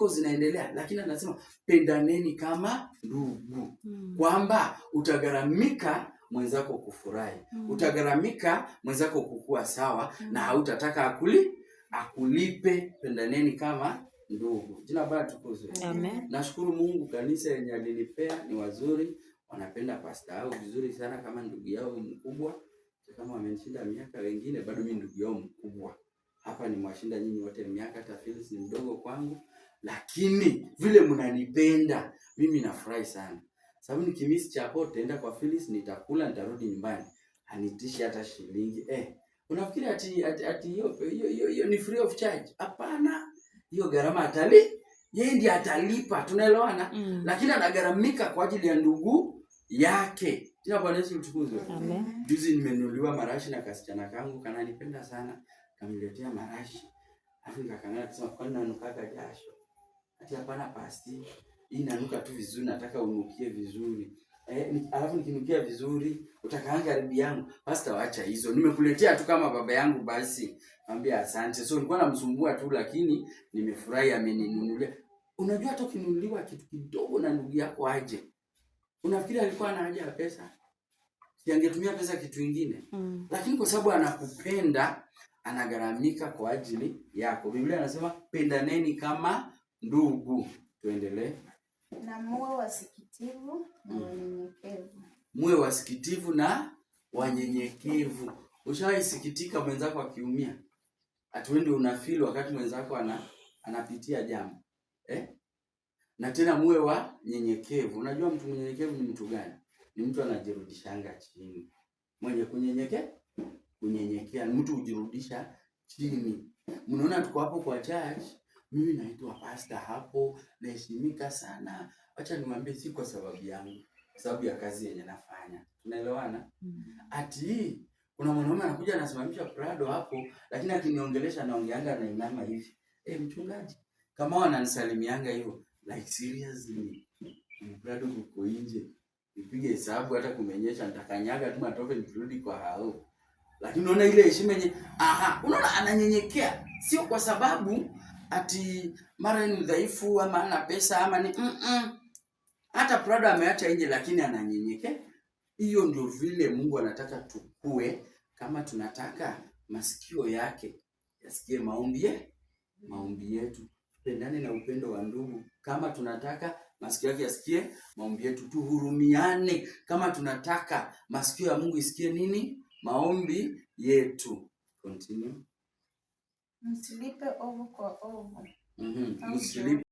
ziko zinaendelea, lakini anasema pendaneni kama ndugu. Kwamba utagaramika mwenzako kufurahi. Utagaramika mwenzako kukua sawa na hautataka akulipe. Pendaneni kama ndugu. Jina Bwana tukuzwe. Amen. Nashukuru Mungu, kanisa yenye alinipea ni wazuri, wanapenda pastor yao vizuri sana kama ndugu yao mkubwa. Kama wamenishinda miaka, wengine bado mimi ndugu yao mkubwa. Hapa ni mwashinda nyinyi wote miaka, hata Phyllis ni mdogo kwangu, lakini vile mnanipenda mimi nafurahi sana. Sababu nikimiss chapo tenda kwa Phyllis, nitakula, nitarudi nyumbani. Hanitishi hata shilingi. Unafikiri ati hiyo ni free of charge? Hapana. Hiyo gharama yeye ndiye atalipa, tunaelewana? Lakini anagaramika kwa ajili ya ndugu yake. Jina Bwana Yesu litukuzwe. Amen. Juzi nimenunuliwa marashi na kasichana kangu, kananipenda sana, kaniletea marashi. Alafu nikakangana kusema kwani nanukaga jasho? Ati hapana pasti, hii inanuka tu vizuri, nataka unukie vizuri. Alafu nikinukia vizuri utakaanga karibu yangu. Pastor, waacha hizo. Nimekuletea tu kama baba yangu basi. Mwambie asante. So nilikuwa namsumbua tu, lakini nimefurahi ameninunulia. Unajua hata ukinunuliwa kitu kidogo na ndugu yako aje, unafikiri alikuwa ana haja ya pesa? Yangetumia pesa kitu kingine. Lakini kwa sababu anakupenda, anagaramika kwa ajili yako. Biblia inasema pendaneni kama ndugu. Tuendelee. Na muwe wasikitivu na wanyenyekevu. Muwe wasikitivu na wanyenyekevu. Ushawahi sikitika mwenzako akiumia? Atuende unafeel wakati mwenzako anapitia jambo. Na tena muwe wanyenyekevu. Unajua mtu mnyenyekevu ni mtu gani? Ni mtu anajirudishanga chini. Mwenye kunyenyekea ni mtu hujirudisha chini. Mnaona tuko hapo kwa church, mimi naitwa pastor hapo, naheshimika sana. Acha niwaambie, si kwa sababu yangu, kwa sababu ya kazi yenye nafanya. Tunaelewana? Ati kuna mwanaume anakuja anasimamisha Prado hapo, lakini akiniongelesha naongeanga na inama hivi. Mchungaji, kama wananisalimianga hivyo, like seriously, Prado uko nje. Nipige hesabu hata kumenyesha nitakanyaga tu matope nikirudi kwa hao. Lakini unaona ile heshima yenye unaona ananyenyekea, sio kwa sababu ati mara ni dhaifu ama ana pesa ama ni hata Prado ameacha nje, lakini ananyenyekea. Hiyo ndio vile Mungu anataka tukue. Kama tunataka masikio yake yasikie maombi yetu, pendane na upendo wa ndugu. Kama tunataka masikio yake yasikie maombi yetu, tuhurumiane. Kama tunataka masikio ya Mungu isikie nini? Maombi yetu. Continue. Msilipe ovu kwa ovu. Msilipe